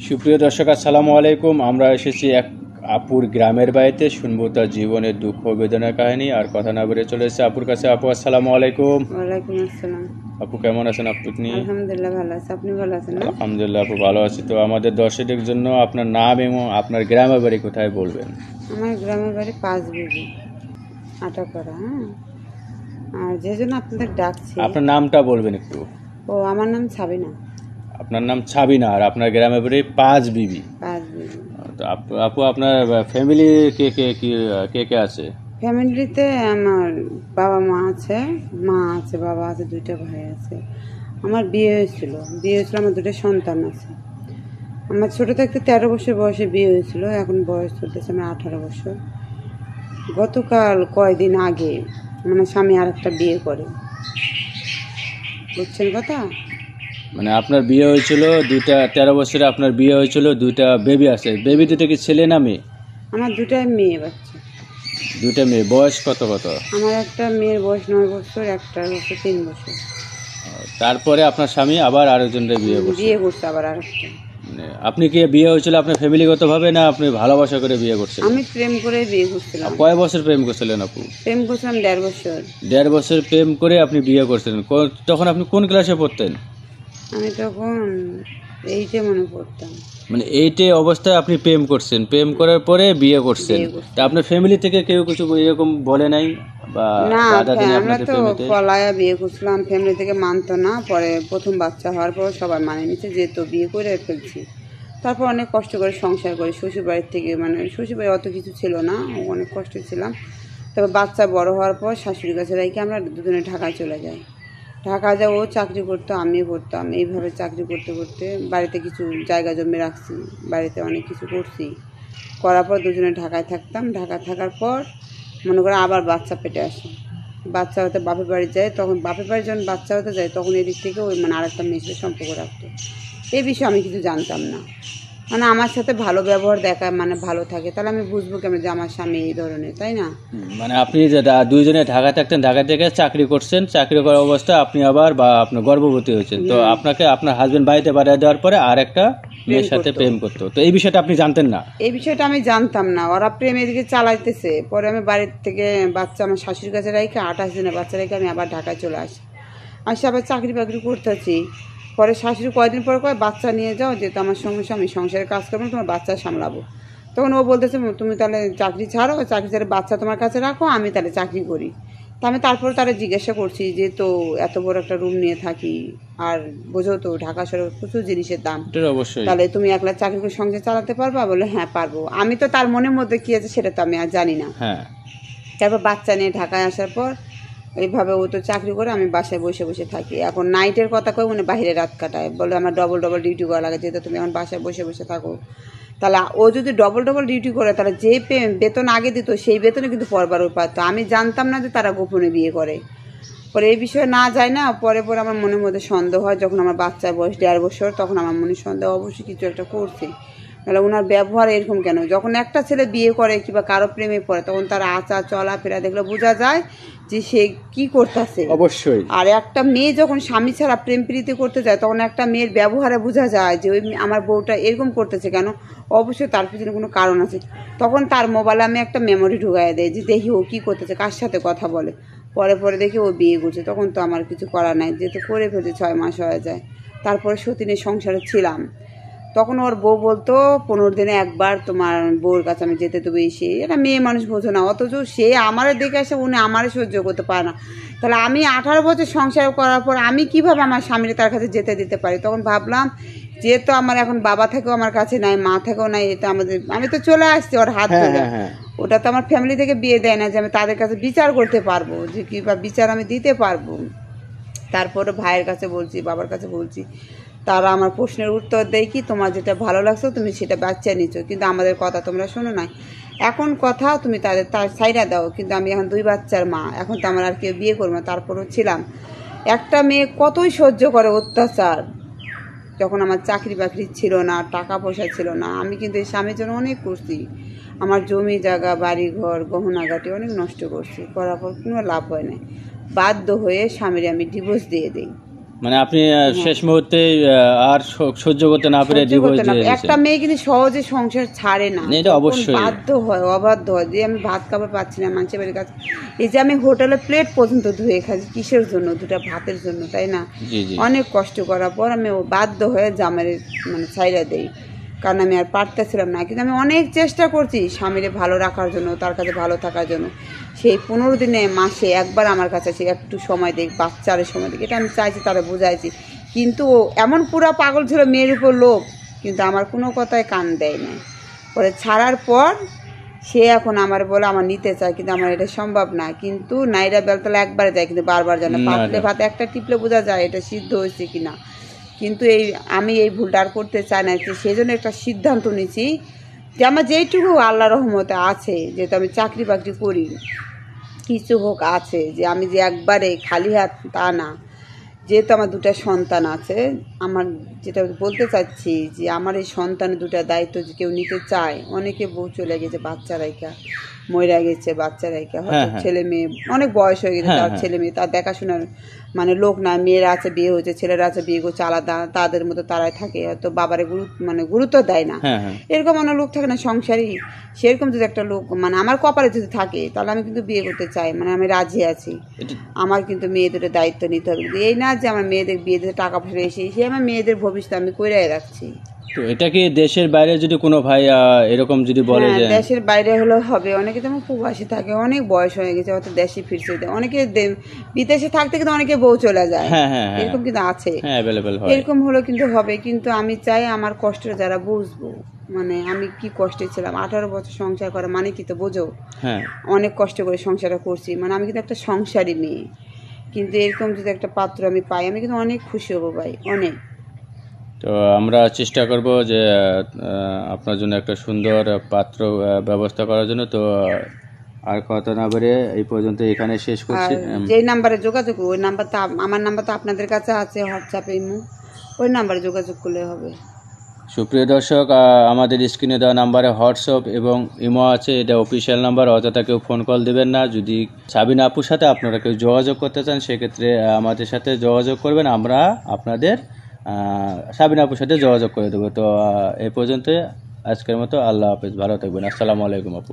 সুপ্রিয় দর্শক, আসসালামু আলাইকুম। আমরা এসেছি এক আপুর গ্রামের বাড়িতে, শুনবো তার জীবনের দুঃখ বেদনার কাহিনী। আর কথা না বেরিয়ে চলে এসেছে আপুর কাছে। আপু আসসালামু আলাইকুম। ওয়ালাইকুম আসসালাম। আপু কেমন আছেন আপনি? আলহামদুলিল্লাহ ভালো আছি, আপনি ভালো আছেন না? আলহামদুলিল্লাহ আপু ভালো আছি। তো আমাদের দর্শকদের জন্য আপনার নাম এবং আপনার গ্রামের বাড়ি কোথায় বলবেন? আমার গ্রামের বাড়ি 5 বিঘি আটাপাড়া। হ্যাঁ, আর যে জন্য আপনাদের ডাকছি, আপনার নামটা বলবেন একটু। আমার নাম সাবিনা। আপনার নাম ছাবিনা, আর আপনার গ্রামের বাড়ি 5 বিবি। 5 বিঘি। তো আপু আপনার ফ্যামিলি কে কে কে কে আছে? ফ্যামিলিতে আমার বাবা মা আছে, মা আছে, বাবা আছে, 2টা ভাই আছে। আমার বিয়ে হয়েছিল, আমার 2টা সন্তান আছে। আমার ছোটো থাকতে 13 বছর বয়সে বিয়ে হয়েছিল, এখন বয়স চলতেছে আমার 18 বছর। গতকাল কয়দিন আগে মানে স্বামী আর একটা বিয়ে করে, বুঝছেন কথা? মানে আপনার বিয়ে হয়েছিল 2টা, 13 বছরে আপনার বিয়ে হয়েছিল, 2টা বেবি আছে। বেবি দুটো কি ছেলে না মেয়ে? আমার 2টাই মেয়ে বাচ্চা। 2টা মেয়ে। বয়স কত কত? আমার একটা মেয়ের বয়স 9 বছর, একটার হচ্ছে 3 বছর। তারপরে আপনার স্বামী আবার আরেকজনের বিয়ে করছে আবার আরেকটা। মানে আপনি কি বিয়ে হয়েছিল আপনার ফ্যামিলিগতভাবে, না আপনি ভালোবাসা করে বিয়ে করছেন? আমি প্রেম করে বিয়ে করছিলাম। কয় বছর প্রেম করছিলেন আপু? প্রেম করছিলাম 1.5 বছর। 1.5 বছর প্রেম করে আপনি বিয়ে করছিলেন। তখন আপনি কোন ক্লাসে পড়তেন? আমি তখন 8-এ মনে পড়তাম। মানে 8-এ অবস্থায় আপনি প্রেম করছেন, প্রেম করার পরে বিয়ে করছেন। তা আপনার ফ্যামিলি থেকে কেউ কিছু এরকম বলে নাই বা না, বাধা দেয়নি আমরা আপনাদের তো ফ্যামিলিতে? পলায়া বিয়ে করছিলাম, ফ্যামিলি থেকে মানতো না। পরে প্রথম বাচ্চা হওয়ার পর সবাই মানে নিচ্ছে, যেহেতু বিয়ে করে ফেলছি। তারপর অনেক কষ্ট করে সংসার করি শ্বশুরবাড়ির থেকে, মানে শ্বশুরবাড়ি অত কিছু ছিল না, অনেক কষ্ট ছিলাম। তবে বাচ্চা বড় হওয়ার পর শাশুড়ির কাছে রেখে আমরা দুজনে ঢাকায় চলে যাই। ঢাকায় ও চাকরি করতো, আমিও করতাম। এইভাবে চাকরি করতে করতে বাড়িতে কিছু জায়গা জমি রাখছি, বাড়িতে অনেক কিছু করছি। করার পর দুজনে ঢাকায় থাকতাম। ঢাকা থাকার পর মনে করে আবার বাচ্চা পেটে আসে। বাচ্চা হতে বাপের বাড়ি যায়, তখন বাপের বাড়ি যখন বাচ্চা হতে যায় তখন এদিক থেকে ওই মানে আরেকটা মেয়ের সাথে সম্পর্ক রাখতো। এই বিষয়ে আমি কিছু জানতাম না। মানে আমার সাথে ভালো ব্যবহার দেখায়, মানে ভালো থাকে, তাহলে আমি বুঝবো কেমন যে আমার স্বামী এই ধরনের, তাই না? মানে আপনি যে দুইজনে ঢাকা থাকতেন, ঢাকা থেকে চাকরি করছেন, চাকরি করার অবস্থায় আপনি আবার বা আপনার গর্ভবতী হয়েছেন। তো আপনাকে আপনার হাজবেন্ড বাড়িতে পাঠিয়ে দেওয়ার পরে আর একটা মেয়ের সাথে প্রেম করতো। তো এই বিষয়টা আপনি জানতেন না? এই বিষয়টা আমি জানতাম না। ওরা প্রেম এদিকে চালাইতেছে। পরে আমি বাড়ির থেকে বাচ্চা আমার শাশুড়ির কাছে রেখে 28 দিনের বাচ্চা রেখে আমি আবার ঢাকায় চলে আসি। আবার চাকরি বাকরি করতেছি। পরে শাশুড়ি কয়েকদিন পর কয় বাচ্চা নিয়ে যাও, যেহেতু আমার সমস্যা, আমি সংসারের কাজ করবো, তোমার বাচ্চা সামলাবো। তখন ও বলতেছে তুমি তাহলে চাকরি ছাড়ো, চাকরি ছেড়ে বাচ্চা তোমার কাছে রাখো, আমি তাহলে চাকরি করি। তা আমি তারপর তারা জিজ্ঞাসা করছি যে তো এত বড় একটা রুম নিয়ে থাকি, আর বোঝো তো ঢাকা শহরে প্রচুর জিনিসের দাম, অবশ্যই, তাহলে তুমি একলা চাকরি করে সংসার চালাতে পারবা? বলে হ্যাঁ পারবো। আমি তো তার মনের মধ্যে কী আছে সেটা তো আমি আর জানি না। হ্যাঁ। তারপর বাচ্চা নিয়ে ঢাকায় আসার পর এইভাবে ও তো চাকরি করে, আমি বাসায় বসে বসে থাকি। এখন নাইটের কথা কই, উনি বাইরে রাত কাটায়, বলে আমার ডবল ডবল ডিউটি করা লাগে, যেহেতু তুমি এখন বাসায় বসে বসে থাকো। তাহলে ও যদি ডবল ডবল ডিউটি করে, তাহলে যে বেতন আগে দিত সেই বেতনে কিন্তু পরবার ও পাতো। আমি জানতাম না যে তারা গোপনে বিয়ে করে। পরে এই বিষয়ে না যায় না, পরে পরে আমার মনের মধ্যে সন্দেহ হয়। যখন আমার বাচ্চার বয়স 1.5 বছর, তখন আমার মনে সন্দেহ অবশ্যই কিছু একটা করছে। তাহলে ওনার ব্যবহার এরকম কেন? যখন একটা ছেলে বিয়ে করে কিংবা কারো প্রেমে পড়ে, তখন তার আচার চলাফেরা দেখলে বোঝা যায় যে সে কি করতেছে। অবশ্যই। আর একটা মেয়ে যখন স্বামী ছাড়া প্রেম প্রীতি করতে যায়, তখন একটা মেয়ের ব্যবহারে বোঝা যায় যে ওই আমার বউটা এরকম করতেছে কেন। অবশ্যই তার পিছনে কোনো কারণ আছে। তখন তার মোবাইলে আমি একটা মেমোরি ঢুকাই দেয় যে দেখি ও কী করতেছে, কার সাথে কথা বলে। পরে পরে দেখি ও বিয়ে করছে। তখন তো আমার কিছু করার নাই, যেহেতু করে ফেলছে, 6 মাস হয়ে যায়। তারপরে সতীনের সংসারে ছিলাম। তখন ওর বউ বলতো 15 দিনে একবার তোমার বউর কাছে আমি যেতে দেবো। সে এটা মেয়ে মানুষ বোঝো না, অথচ সে আমারে দেখে আসে, উনি আমারে সহ্য করতে পারে না। তাহলে আমি 18 বছর সংসার করার পর আমি কিভাবে আমার স্বামীর তার কাছে যেতে দিতে পারি? তখন ভাবলাম যেহেতু আমার এখন বাবা থেকেও আমার কাছে নাই, মা থেকেও নাই, এটা আমাদের, আমি তো চলে আসছি ওর হাত ধরে। ওটা তো আমার ফ্যামিলি থেকে বিয়ে দেয় না যে আমি তাদের কাছে বিচার করতে পারবো, যে কী বা বিচার আমি দিতে পারবো। তারপরে ভাইয়ের কাছে বলছি, বাবার কাছে বলছি, তারা আমার প্রশ্নের উত্তর দেয় কি তোমার যেটা ভালো লাগছে তুমি সেটা বাচ্চা নিচ্ছ, কিন্তু আমাদের কথা তোমরা শোনো নাই। এখন কথা তুমি তার সাইডা দাও, কিন্তু আমি এখন 2 বাচ্চার মা, এখন তো আমার আর কেউ বিয়ে করবো না। তারপরেও ছিলাম। একটা মেয়ে কতই সহ্য করে অত্যাচার। যখন আমার চাকরি বাকরি ছিল না, টাকা পয়সা ছিল না, আমি কিন্তু এই স্বামীর জন্য অনেক করছি। আমার জমি জায়গা বাড়ি ঘর গহনাগাটি অনেক নষ্ট করছি, করার পর কোনো লাভ হয় না। বাধ্য হয়ে স্বামীর আমি ডিভোর্স দিয়ে দিই। মানে আপনি শেষ মুহূর্তে আর সহ্য করতে না পেরে সহ্য ডিভোর্স করতে না- দিয়ে দিয়েছেন। একটা মেয়ে কিন্তু সহজে সংসার ছাড়ে না, এটা তখন অবশ্যই। অবাধ্য হয় যে আমি ভাত খাবার পাচ্ছি না মানুষের বাড়ির কাছে, এই যে আমি হোটেলে প্লেট পর্যন্ত ধুয়ে খাচ্ছি কিসের জন্য, দুটা ভাতের জন্য, তাই না? জি জি। অনেক কষ্ট করার পর আমি বাধ্য হয়ে জামাইয়ের মানে ছাইড়া দেই, কারণ আমি আর পারতেছিলাম না। কিন্তু আমি অনেক চেষ্টা করছি স্বামীরে ভালো রাখার জন্য, তার কাছে ভালো থাকার জন্য। সেই 15 দিনে মাসে একবার আমার কাছে আছে, একটু সময় দেখ, বাচ্চারে সময় দেখ, এটা আমি চাইছি, তারা বুঝাইছি। কিন্তু ও এমন পুরা পাগল ছিল মেয়ের উপর লোভ, কিন্তু আমার কোনো কথায় কান দেয় না। পরে ছাড়ার পর সে এখন আমার বলে আমার নিতে চায়, কিন্তু আমার এটা সম্ভব না। কিন্তু নাইরা বেলতলা একবারে যায়, কিন্তু বারবার যায় না। পাতলে ভাত একটা টিপলে বোঝা যায় এটা সিদ্ধ হয়েছে কিনা। কিন্তু আমি এই ভুলটা আর করতে চাই না, সেই জন্য একটা সিদ্ধান্ত নিয়েছি যে আমার যেইটুকু আল্লাহ রহমতে আছে, যেহেতু আমি চাকরি বাকরি করি, কিছু হোক আছে, যে আমি যে একবারে খালি হাত তা না। যেহেতু আমার দুটা সন্তান আছে, আমার যেটা বলতে চাচ্ছি যে আমার এই সন্তানের দুটা দায়িত্ব যে কেউ নিতে চায়, অনেকে বউ চলে গেছে বাচ্চা রাইখা, মইরা গেছে বাচ্চা রাইখা, হয়তো ছেলে মেয়ে অনেক বয়স হয়ে গেছে, তার ছেলে মেয়ে, তার দেখাশোনার মানে লোক না, মেয়েরা আছে বিয়ে হয়েছে, ছেলেরা আছে বিয়ে করছে আলাদা, তাদের মতো তারাই থাকে, হয়তো বাবারে গুরুত্ব দেয় না। এরকম অনেক লোক থাকে না সংসারী, সেরকম যদি একটা লোক মানে আমার কপালে যদি থাকে, তাহলে আমি কিন্তু বিয়ে করতে চাই, মানে আমি রাজি আছি। আমার কিন্তু মেয়েদের দায়িত্ব নিতে হবে, কিন্তু এই না যে আমার মেয়েদের বিয়ে দিতে টাকা পয়সা এসে আমার মেয়েদের ভবিষ্যৎ আমি কইরাই রাখছি। তো এটা কি দেশের বাইরে যদি কোনো ভাই এরকম যদি বলে যে দেশের বাইরে হলেও হবে, অনেকে যেমন প্রবাসী থাকে, অনেক বয়স হয়ে গেছে, হয়তো দেশে ফিরছে, অনেকে বিদেশে থাকতে কিন্তু অনেকে বউ চলে যায়, এরকম কিন্তু আছে, এরকম হলো কিন্তু হবে। কিন্তু আমি চাই আমার কষ্টটা যারা বুঝবো, মানে আমি কি কষ্টে ছিলাম, 18 বছর সংসার করা মানে কি তো বোঝো, অনেক কষ্ট করে সংসারটা করছি, মানে আমি কিন্তু একটা সংসারী মেয়ে। কিন্তু এরকম যদি একটা পাত্র আমি পাই, আমি কিন্তু অনেক খুশি হবো ভাই, অনেক। তো আমরা চেষ্টা করব যে আপনার জন্য একটা সুন্দর পাত্র ব্যবস্থা করার জন্য। তো আর কথা না বলে এই পর্যন্ত এখানে শেষ করছি। যেই নাম্বারে যোগাযোগ, ওই নাম্বারটা আমার নাম্বার তো আপনাদের কাছে আছে, হোয়াটসঅ্যাপে ইমো, ওই নাম্বারে যোগাযোগ করলে হবে। সুপ্রিয় দর্শক, আমাদের স্ক্রিনে দেওয়া নাম্বারে হোয়াটসঅ্যাপ এবং ইমো আছে, এটা অফিসিয়াল নাম্বার, অযথা কেউ ফোন কল দেবেন না। যদি সাবিনা আপুর সাথে আপনারা কেউ যোগাযোগ করতে চান, সেক্ষেত্রে আমাদের সাথে যোগাযোগ করবেন, আমরা আপনাদের সাবিনা আপুর সাথে যোগাযোগ করে দেবো। তো এই পর্যন্ত আজকের মতো, আল্লাহ হাফেজ, ভালো থাকবেন, আসসালামু আলাইকুম আপু।